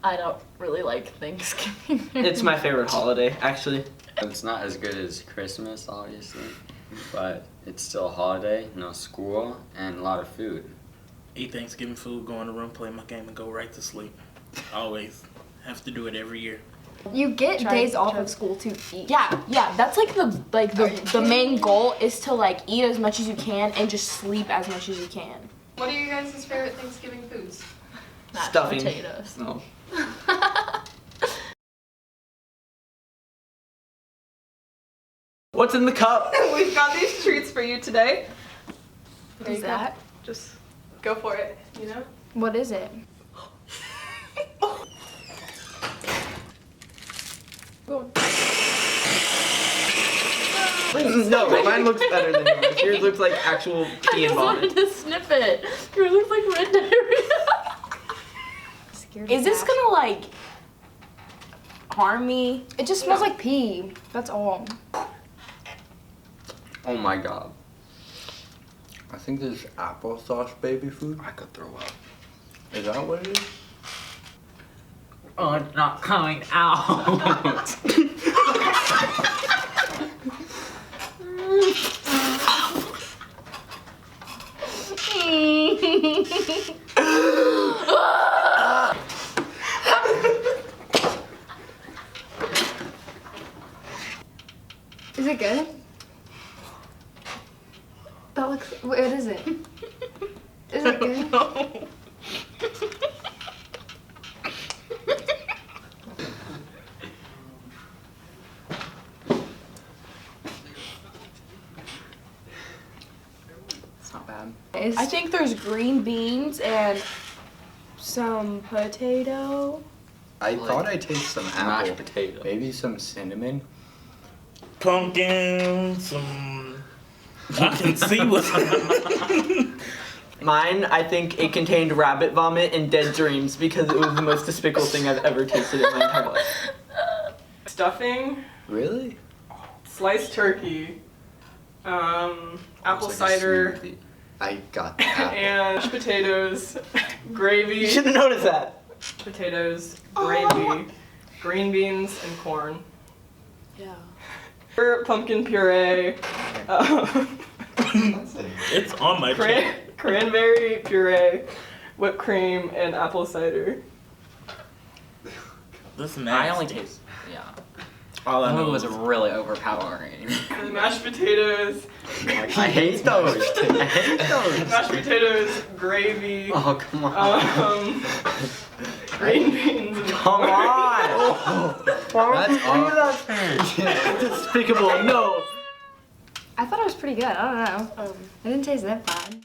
I don't really like Thanksgiving. It's my favorite holiday, actually. It's not as good as Christmas, obviously, but it's still a holiday, no school, and a lot of food. Eat Thanksgiving food, go in the room, play my game, and go right to sleep. Always. Have to do it every year. You get days off of school to eat. Yeah, that's like the main goal is to like eat as much as you can and just sleep as much as you can. What are your guys' favorite Thanksgiving foods? Mashed Stuffing. potatoes. No. What's in the cup? We've got these treats for you today. What is that? Just go for it, you know? What is it? No, mine looks better than yours. Yours looks like actual pee and I wanted vomit. to sniff it. Yours looks like red diarrhea. Is this gonna like harm me? It just smells like pee. That's all. Oh my god. I think this is applesauce baby food. I could throw up. Is that what it is? Oh, it's not coming out. Is it good? That looks. What is it? Is it good? No. It's not bad. I think there's green beans and some potato. I thought I tasted some apple. Mashed potato. Maybe some cinnamon. Pumpkin, some... I can see what's... Mine, I think it contained rabbit vomit and dead dreams because it was the most despicable thing I've ever tasted in my entire life. Stuffing, Really? sliced turkey, apple It's like a cider, smoothie. I got the apple. and mashed potatoes, You gravy, should have noticed that. potatoes, gravy, green beans, and corn. Yeah. Pumpkin puree, It's on my plate. cranberry puree, whipped cream, and apple cider. This I nasty. only taste, yeah. All I One know was is really overpowering. Mashed potatoes, I hate those. I hate those. mashed potatoes, gravy, Oh, come on. green beans, and Come on! That's awful. Despicable, no. I thought it was pretty good. I don't know. It didn't taste that bad.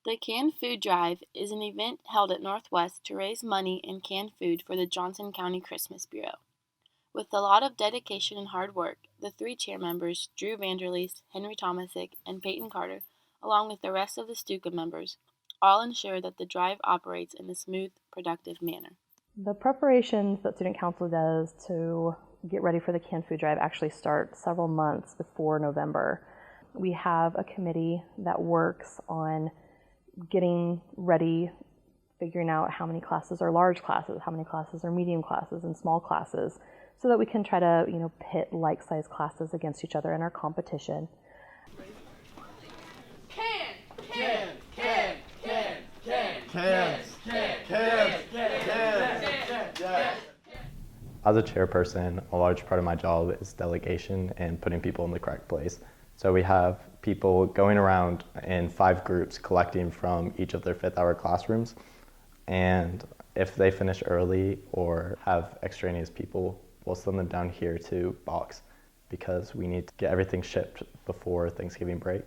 The Canned Food Drive is an event held at Northwest to raise money and canned food for the Johnson County Christmas Bureau. With a lot of dedication and hard work, the 3 chair members, Drew Vanderleest, Henry Thomasick, and Peyton Carter, along with the rest of the Stuka members, all ensure that the drive operates in a smooth, productive manner. The preparations that Student Council does to get ready for the canned food drive actually start several months before November. We have a committee that works on getting ready, figuring out how many classes are large classes, how many classes are medium classes and small classes, so that we can try to, pit like-sized classes against each other in our competition. As a chairperson, a large part of my job is delegation and putting people in the correct place. So we have people going around in 5 groups collecting from each of their 5th hour classrooms. And if they finish early or have extraneous people, we'll send them down here to box because we need to get everything shipped before Thanksgiving break.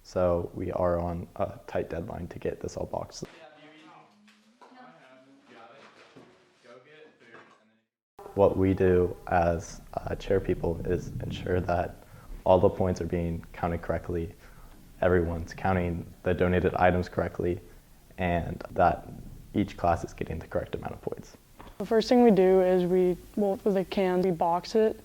So we are on a tight deadline to get this all boxed. What we do as chair people is ensure that all the points are being counted correctly, everyone's counting the donated items correctly, and that each class is getting the correct amount of points. The first thing we do is with the cans, we box it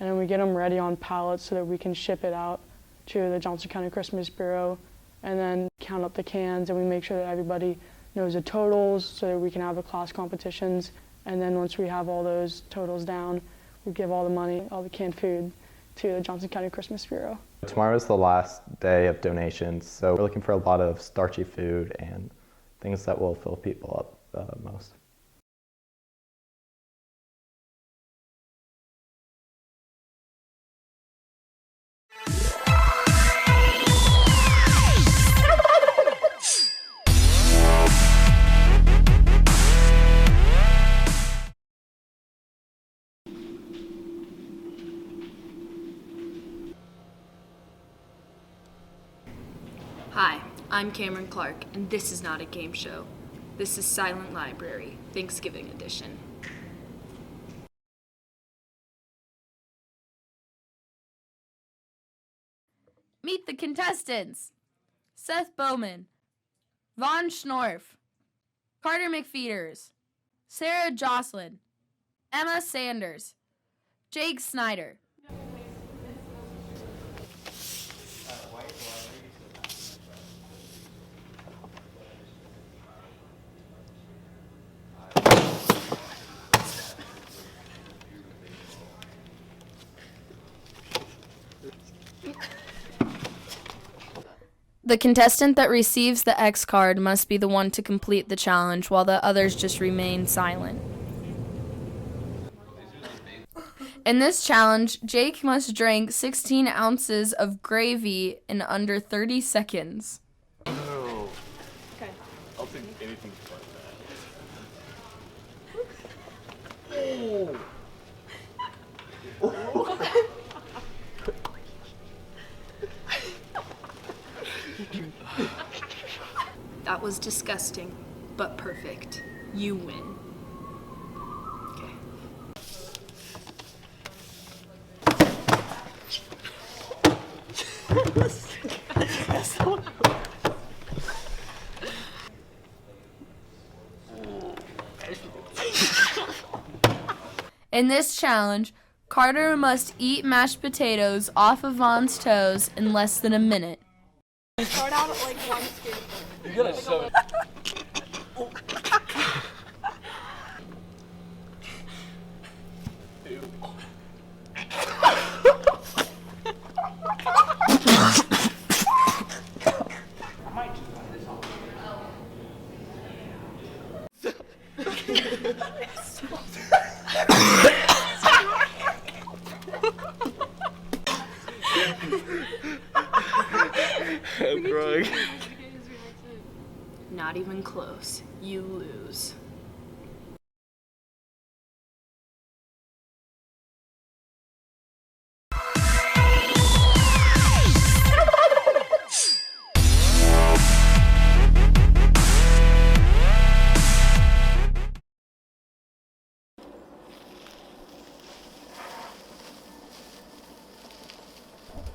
and then we get them ready on pallets so that we can ship it out to the Johnson County Christmas Bureau, and then count up the cans, and we make sure that everybody knows the totals so that we can have the class competitions. And then once we have all those totals down, we give all the money, all the canned food, to the Johnson County Christmas Bureau. Tomorrow is the last day of donations, so we're looking for a lot of starchy food and things that will fill people up most. Hi, I'm Cameron Clark, and this is not a game show. This is Silent Library, Thanksgiving edition. Meet the contestants. Seth Bowman, Vaughn Schnorf, Carter McFeeters, Sarah Jocelyn, Emma Sanders, Jake Snyder. The contestant that receives the X card must be the one to complete the challenge, while the others just remain silent. In this challenge, Jake must drink 16 ounces of gravy in under 30 seconds. Oh. Okay. I'll take anything like that. Oh. That was disgusting, but perfect. You win. Okay. In this challenge, Carter must eat mashed potatoes off of Vaughn's toes in less than a minute. Start out at like one scoop. You gotta sew it. I'm crying. Not even close. You lose.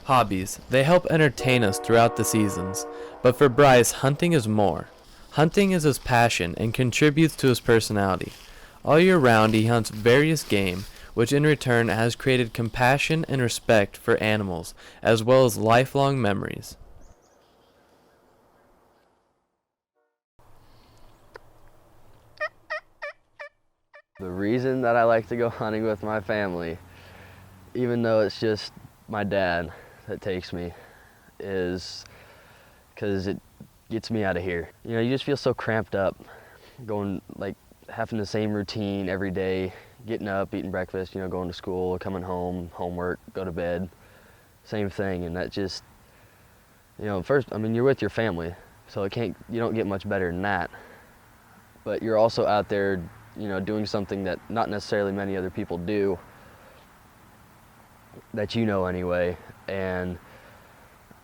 Hobbies. They help entertain us throughout the seasons, but for Bryce, hunting is more. Hunting is his passion and contributes to his personality. All year round he hunts various game, which in return has created compassion and respect for animals, as well as lifelong memories. The reason that I like to go hunting with my family, even though it's just my dad that takes me, is because it gets me out of here. You know, you just feel so cramped up, going, like, having the same routine every day, getting up, eating breakfast, you know, going to school, coming home, homework, go to bed, same thing. And that just, you know, first, I mean, you're with your family, so you don't get much better than that. But you're also out there, you know, doing something that not necessarily many other people do, that you know anyway. And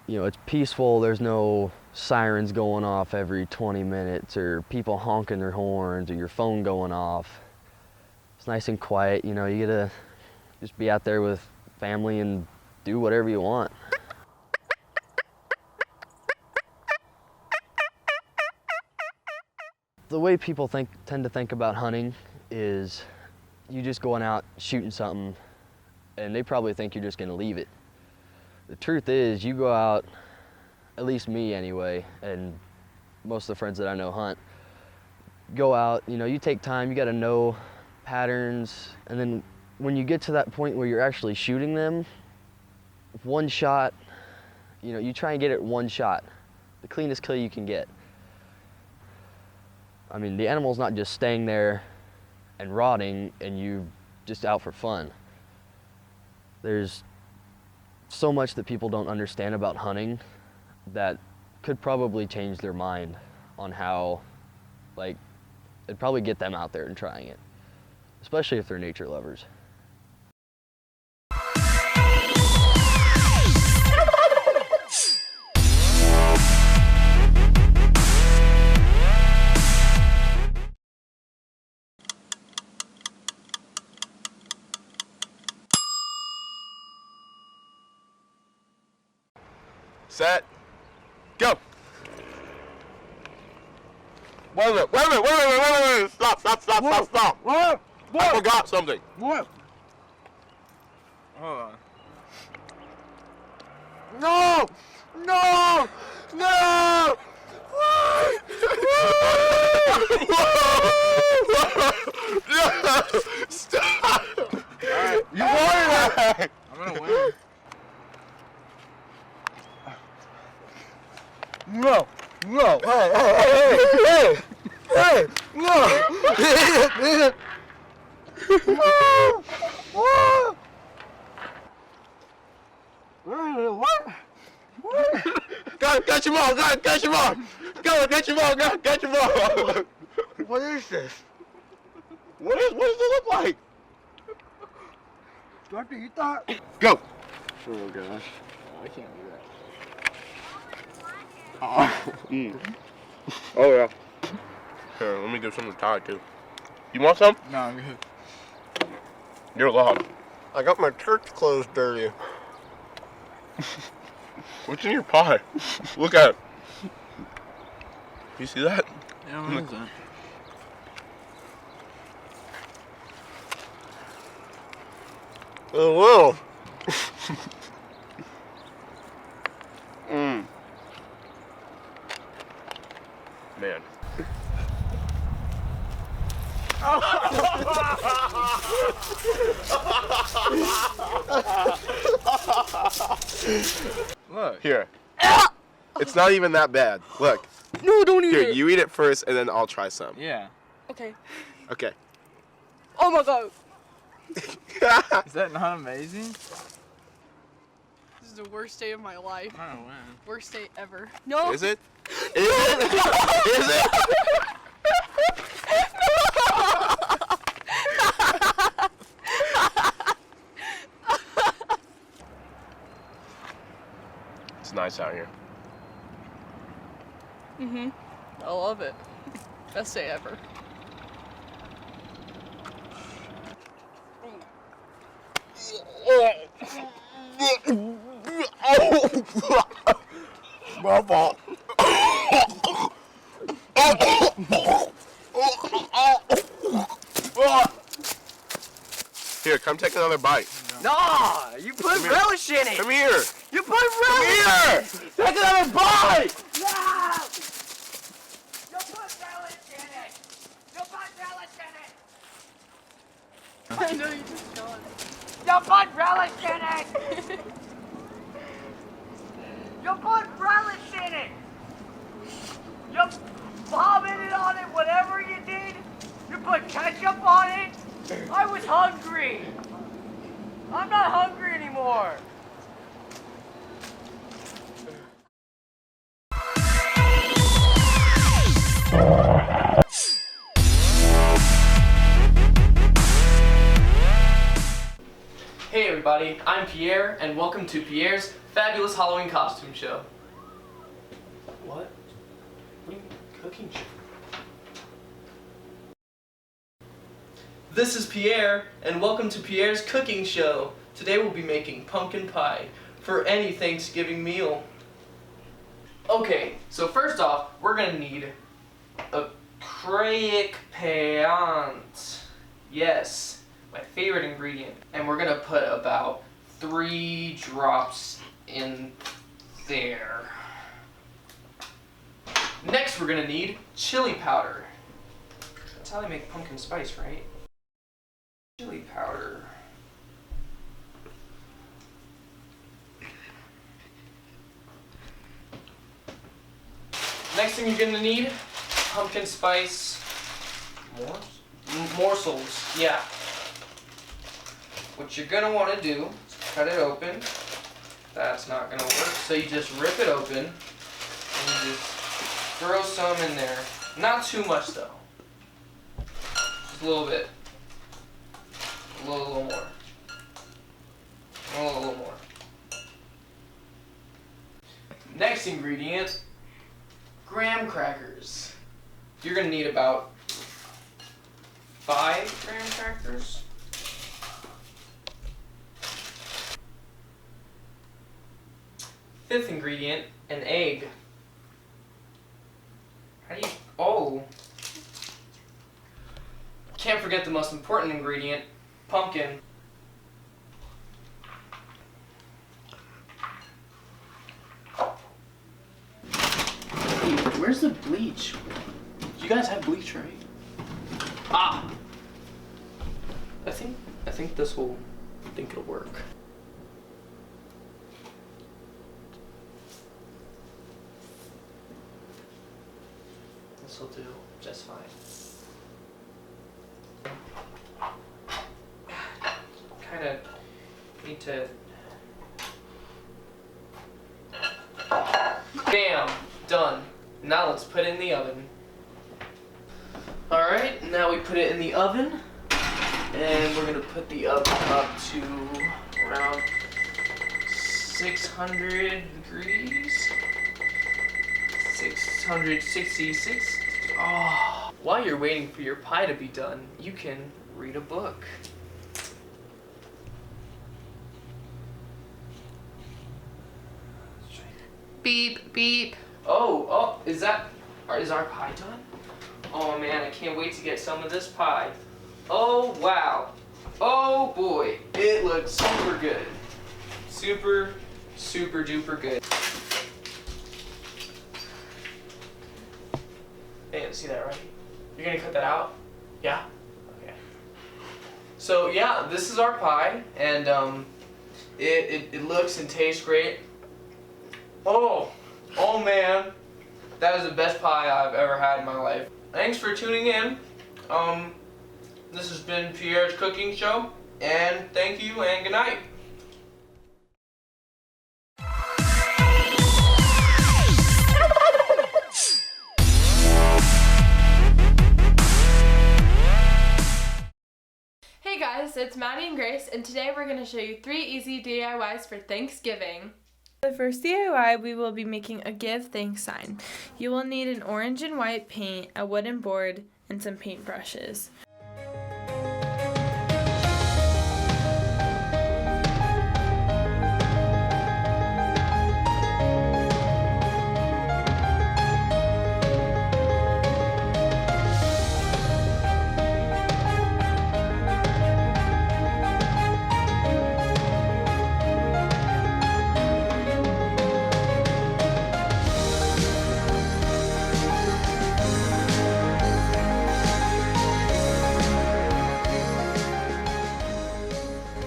you know, it's peaceful. There's no sirens going off every 20 minutes or people honking their horns or your phone going off. It's nice and quiet. You know, you get to just be out there with family and do whatever you want. The way people tend to think about hunting is you just going out shooting something and they probably think you're just gonna leave it. The truth is, you go out, at least me anyway, and most of the friends that I know hunt, go out, you know, you take time, you gotta know patterns, and then when you get to that point where you're actually shooting them, one shot, you know, you try and get it one shot, the cleanest kill you can get. I mean, the animal's not just staying there and rotting and you just out for fun. There's so much that people don't understand about hunting that could probably change their mind on how, like, it'd probably get them out there and trying it, especially if they're nature lovers. Set. Go. Wait a minute. Stop. What? I forgot something. What? Hold on. No! No! No! Stop! Alright. You wanted that! I'm gonna win. No! No! Hey! No! What? Got your ball! Got your ball! Go! Got your ball! Got your ball! What is this? What does it look like? Do I have to eat that? Go! Oh gosh. I can't do that. Oh yeah. Here, let me give some to Ty too. You want some? No, I'm good. You're loud. I got my church clothes dirty. What's in your pie? Look at it. You see that? Yeah, what is that? Oh, whoa. Man. Look. Here. It's not even that bad. Look. No, don't eat Here, it. you eat it first and then I'll try some. Yeah. Okay. Okay. Oh my god. Is that not amazing? This is the worst day of my life. Oh, wow. Worst day ever. No. Is it? Is it? Is it? It's nice out here. Mhm. I love it. Best day ever. My fault. Here, come take another bite. Nah, you put Come here. relish in it. Come here. You put Come relish. here. Take another bite. No. You put relish in it. You put relish in it. I know you just gone. You put relish in it. You put relish in it. You vomited on it, whatever you did. You put ketchup on it. I was hungry. I'm not hungry anymore. Hey everybody, I'm Pierre, and welcome to Pierre's Fabulous Halloween Costume Show. What? What are you cooking show? This is Pierre, and welcome to Pierre's Cooking Show. Today we'll be making pumpkin pie for any Thanksgiving meal. Okay, so first off, we're gonna need a crack pant. Yes, my favorite ingredient. And we're gonna put about 3 drops in there. Next, we're gonna need chili powder. That's how they make pumpkin spice, right? Chili powder. Next thing you're gonna need, pumpkin spice morsels. Yeah. What you're gonna want to do is cut it open. That's not gonna work, so you just rip it open and you just throw some in there. Not too much though. Just a little bit. A little more. A little more. Next ingredient, graham crackers. You're gonna need about 5 graham crackers. Fifth ingredient, an egg. How do you, oh. Can't forget the most important ingredient, pumpkin. Hey, where's the bleach? You guys have bleach, right? Ah! I think this will, I think it'll work. This will do just fine. Kind of need to. Bam! Done. Now let's put it in the oven. Alright, now we put it in the oven. And we're gonna put the oven up to around 600 degrees. 666. Oh. While you're waiting for your pie to be done, you can read a book. Beep, beep. Oh, is our pie done? Oh man, I can't wait to get some of this pie. Oh wow. Oh boy, it looks super good. Super duper good. Hey, see that, right? You're gonna cut that out? Yeah? Okay. So yeah, this is our pie, and it looks and tastes great. Oh man, that is the best pie I've ever had in my life. Thanks for tuning in. This has been Pierre's Cooking Show, and thank you and good night. Hey guys, it's Maddie and Grace, and today we're going to show you 3 easy DIYs for Thanksgiving. For the first DIY, we will be making a give thanks sign. You will need an orange and white paint, a wooden board, and some paintbrushes.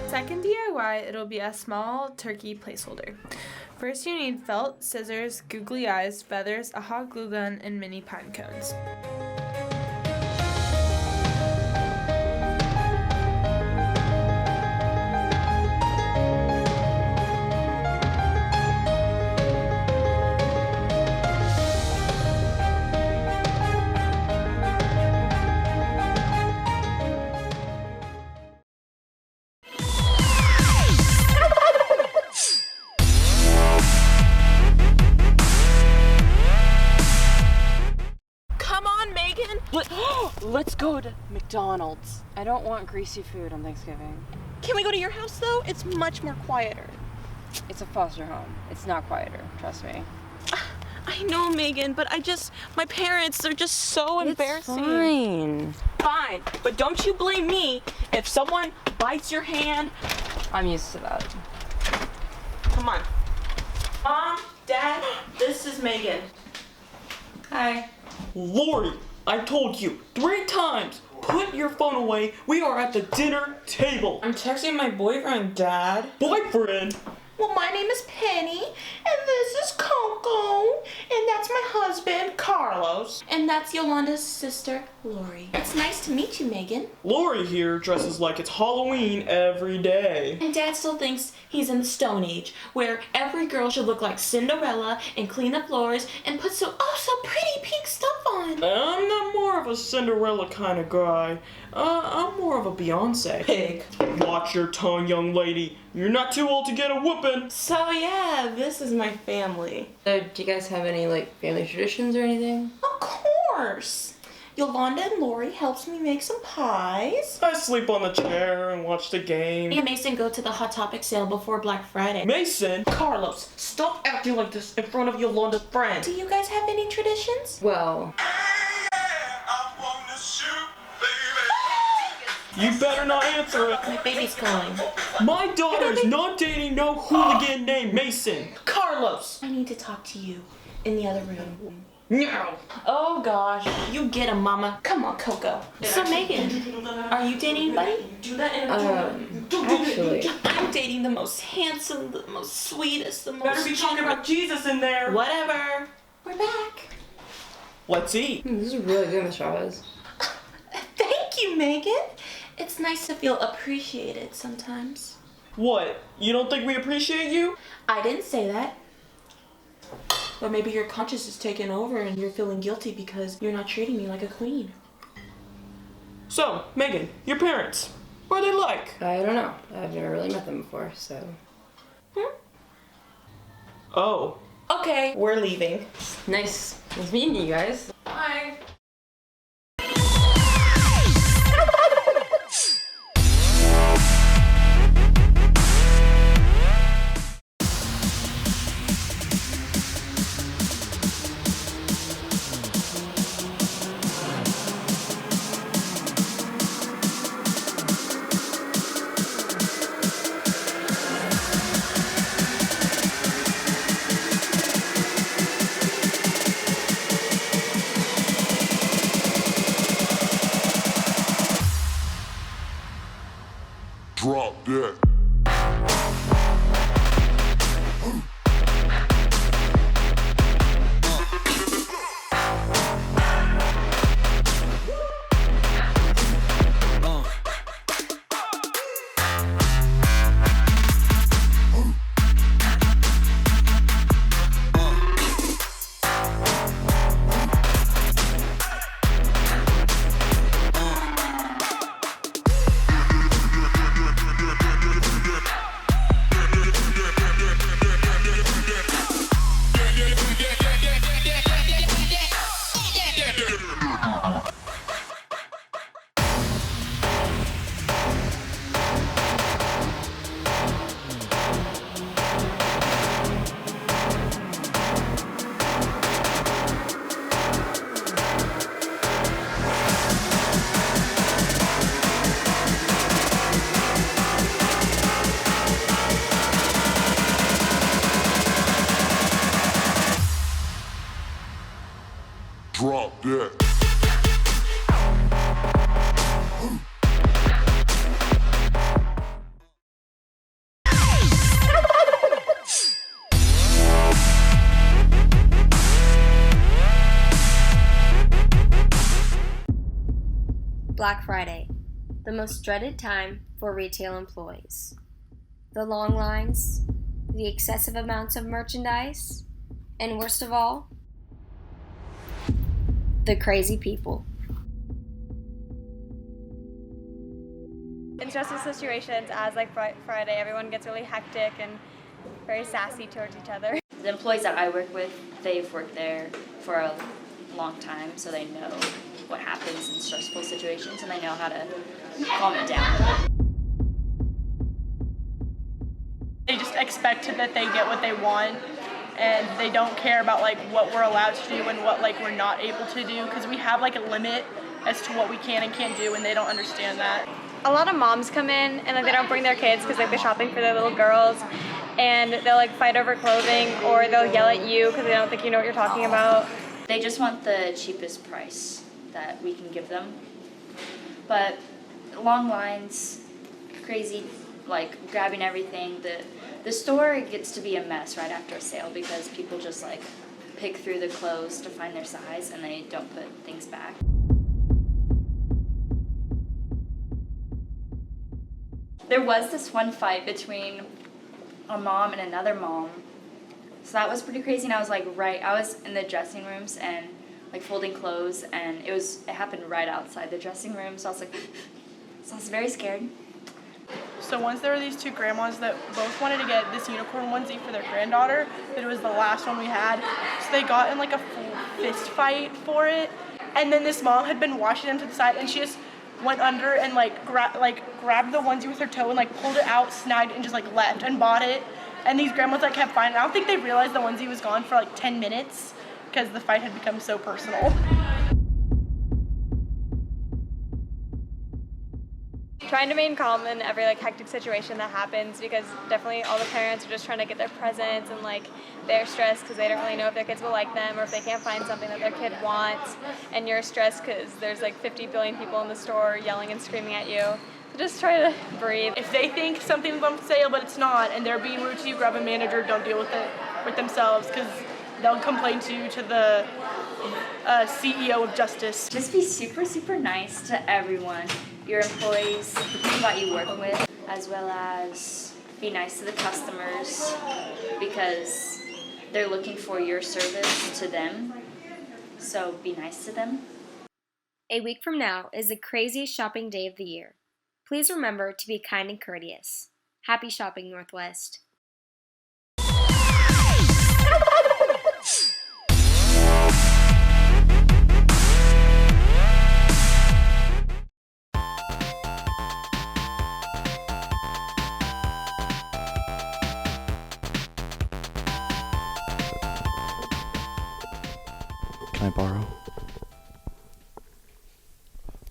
Second DIY, it'll be a small turkey placeholder. First you need felt, scissors, googly eyes, feathers, a hot glue gun, and mini pine cones. Let's go to McDonald's. I don't want greasy food on Thanksgiving. Can we go to your house though? It's much more quieter. It's a foster home. It's not quieter, trust me. I know, Megan, but my parents, they're just so embarrassing. Fine. Fine, but don't you blame me if someone bites your hand. I'm used to that. Come on. Mom, Dad, this is Megan. Hi. Lori, I told you 3 times. Put your phone away. We are at the dinner table. I'm texting my boyfriend, Dad. Boyfriend? Well, my name is Penny, and this is Coco, and that's my husband, Carlos, and that's Yolanda's sister, Lori. It's nice to meet you, Megan. Lori here dresses like it's Halloween every day. And Dad still thinks he's in the Stone Age, where every girl should look like Cinderella and clean up floors and put so pretty pink stuff on. I'm not more of a Cinderella kind of guy. I'm more of a Beyonce. Pig. Watch your tongue, young lady. You're not too old to get a whooping. So yeah, this is my family. So do you guys have any family traditions or anything? Of course. Yolanda and Lori helps me make some pies. I sleep on the chair and watch the game. Me and Mason go to the Hot Topic sale before Black Friday. Mason? Carlos, stop acting like this in front of Yolanda's friends. Do you guys have any traditions? Well, you better not answer it. My baby's calling. My daughter's not dating no hooligan named Mason. Carlos, I need to talk to you in the other room. No. Oh gosh, you get him, Mama. Come on, Coco. So Megan, are you dating anybody? actually, I'm dating the most handsome, the most sweetest, the most. Better be talking about Jesus in there. Whatever. We're back. Let's eat. this is really good, Miss Chavez. Thank you, Megan. It's nice to feel appreciated sometimes. What? You don't think we appreciate you? I didn't say that. But maybe your conscience is taking over and you're feeling guilty because you're not treating me like a queen. So, Megan, your parents, what are they like? I don't know. I've never really met them before, so. Oh. Okay, we're leaving. Nice meeting you guys. Bye. Drop that. Drop that. Black Friday, the most dreaded time for retail employees. The long lines, the excessive amounts of merchandise, and worst of all, the crazy people. In stressful situations, as like Friday, everyone gets really hectic and very sassy towards each other. The employees that I work with, they've worked there for a long time, so they know what happens in stressful situations and they know how to calm it down. They just expect that they get what they want and they don't care about like what we're allowed to do and what like we're not able to do, because we have like a limit as to what we can and can't do, and they don't understand that. A lot of moms come in and like they don't bring their kids because like they're shopping for their little girls, and they'll like fight over clothing, or they'll yell at you because they don't think you know what you're talking about. They just want the cheapest price that we can give them. But long lines, crazy, like grabbing everything. The store gets to be a mess right after a sale because people just like pick through the clothes to find their size and they don't put things back. There was this one fight between a mom and another mom. So that was pretty crazy, and I was like I was in the dressing rooms and like folding clothes, and it happened right outside the dressing room, so I was like, so I was very scared. So once there were these two grandmas that both wanted to get this unicorn onesie for their granddaughter, but it was the last one we had, so they got in like a full fist fight for it, and then this mom had been washing them to the side, and she just went under and grabbed the onesie with her toe and like pulled it out, snagged it, and just like left and bought it. And these grandmas like kept fighting. I don't think they realized the onesie was gone for like 10 minutes because the fight had become so personal. Trying to remain calm in every like hectic situation that happens, because definitely all the parents are just trying to get their presents, and like they're stressed because they don't really know if their kids will like them or if they can't find something that their kid wants, and you're stressed because there's like 50 billion people in the store yelling and screaming at you. So just try to breathe. If they think something's on sale but it's not and they're being rude to you, grab a manager. Don't deal with it with themselves, because they'll complain to you to the CEO of justice. Just be super, super nice to everyone, your employees, the people that you work with, as well as be nice to the customers, because they're looking for your service to them, so be nice to them. A week from now is the craziest shopping day of the year. Please remember to be kind and courteous. Happy shopping, Northwest. Can I borrow?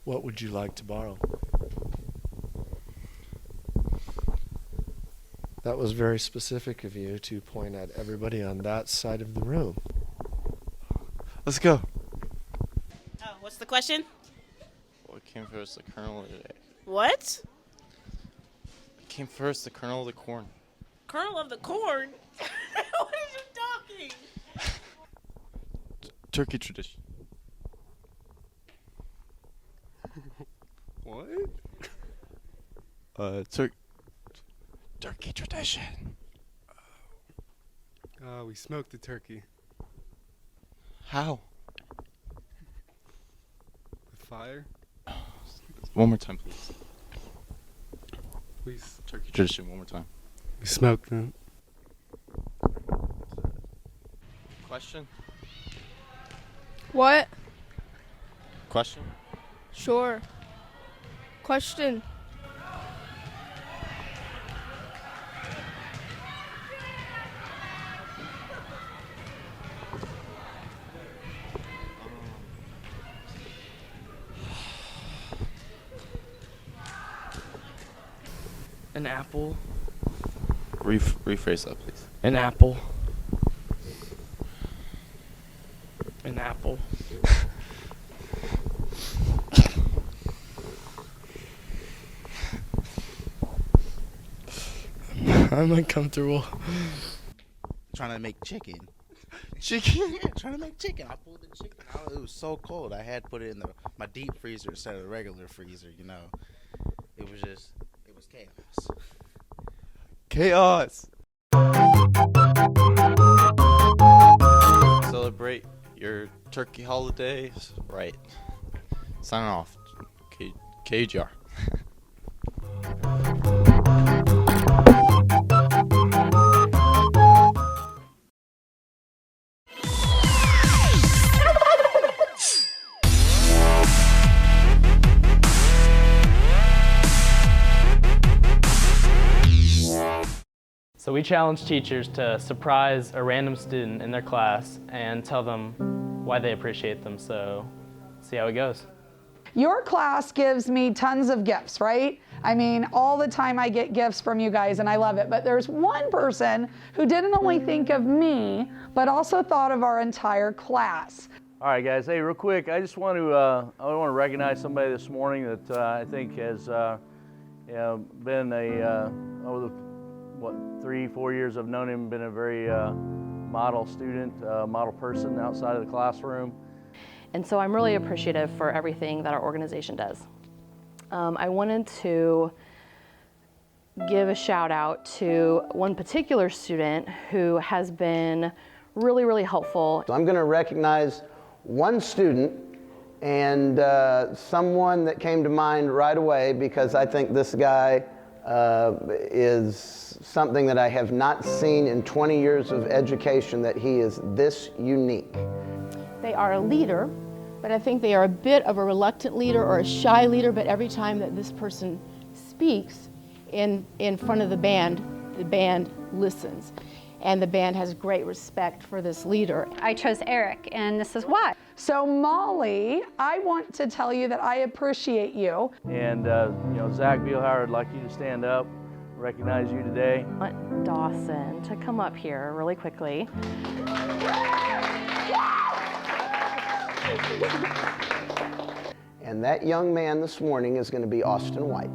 What would you like to borrow? That was very specific of you to point at everybody on that side of the room. Let's go. Oh, what's the question? What came first, the kernel or the egg? What? What came first, the kernel or the corn? Kernel of the corn? What are you talking? Turkey tradition. What? Turkey tradition. We smoked the turkey. How? With fire? One more time, please. Please. Turkey tradition, one more time. We smoked them. Question? What? Question? Sure. Question. An apple. Rephrase that, please. An apple. An apple. I'm uncomfortable. Trying to make chicken. Chicken? Yeah, trying to make chicken. I pulled the chicken out. It was so cold. I had to put it in my deep freezer instead of the regular freezer, you know. It was chaos. Chaos! Celebrate your turkey holidays. Right. Signing off. KUGR. So we challenge teachers to surprise a random student in their class and tell them why they appreciate them. So see how it goes. Your class gives me tons of gifts, right? I mean, all the time I get gifts from you guys and I love it. But there's one person who didn't only think of me, but also thought of our entire class. All right, guys. Hey, real quick, I just want to recognize somebody this morning that I think has been over the 3-4 years I've known him, been a very model student, model person outside of the classroom. And so I'm really appreciative for everything that our organization does. I wanted to give a shout out to one particular student who has been really, really helpful. So I'm going to recognize one student and someone that came to mind right away, because I think this guy is something that I have not seen in 20 years of education, that he is this unique. They are a leader, but I think they are a bit of a reluctant leader or a shy leader, but every time that this person speaks in front of the band listens. And the band has great respect for this leader. I chose Eric, and this is why. So Molly, I want to tell you that I appreciate you. And Zach Bielhauer, I'd like you to stand up, recognize you today. I want Dawson to come up here really quickly. And that young man this morning is going to be Austin White.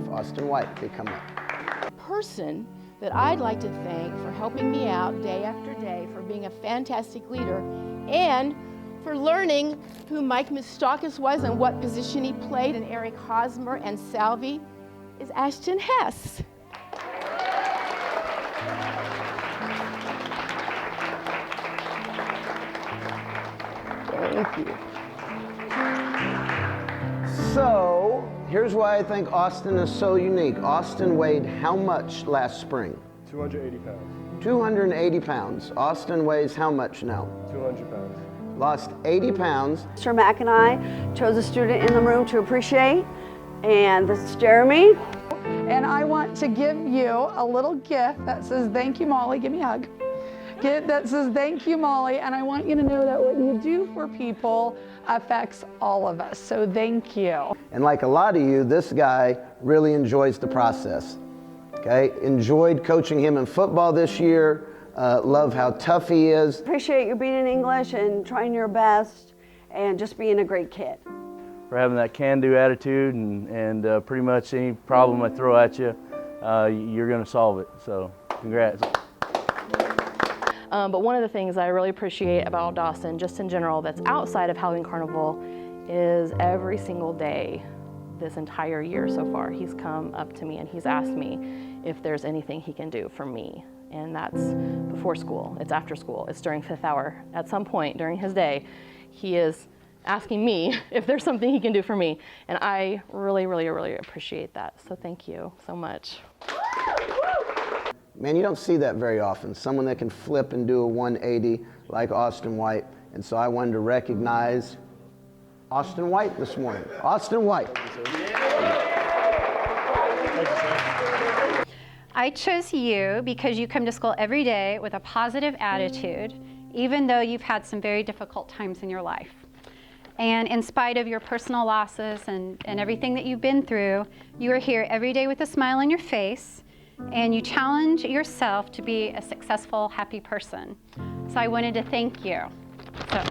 If Austin White could come up. A person that I'd like to thank for helping me out day after day, for being a fantastic leader, and for learning who Mike Mistakis was and what position he played, and Eric Hosmer and Salvi, is Ashton Hess. Thank you. So, here's why I think Austin is so unique. Austin weighed how much last spring? 280 pounds. 280 pounds. Austin weighs how much now? 200 pounds. Lost 80 pounds. Mr. Mack and I chose a student in the room to appreciate, and this is Jeremy. And I want to give you a little gift that says, thank you, Molly. Give me a hug. That says, thank you, Molly. And I want you to know that what you do for people affects all of us. So thank you. And like a lot of you, this guy really enjoys the process. Okay, enjoyed coaching him in football this year. Love how tough he is. Appreciate you being in English and trying your best and just being a great kid. For having that can-do attitude, and pretty much any problem I throw at you, you're going to solve it. So congrats. But one of the things I really appreciate about Dawson, just in general, that's outside of Halloween Carnival, is every single day this entire year so far, he's come up to me and he's asked me if there's anything he can do for me. And that's before school, it's after school, it's during fifth hour. At some point during his day, he is asking me if there's something he can do for me. And I really, really, really appreciate that. So thank you so much. Man, you don't see that very often. Someone that can flip and do a 180 like Austin White. And so I wanted to recognize Austin White this morning. Austin White. I chose you because you come to school every day with a positive attitude, even though you've had some very difficult times in your life. And in spite of your personal losses and everything that you've been through, you are here every day with a smile on your face, and you challenge yourself to be a successful, happy person. So I wanted to thank you. So.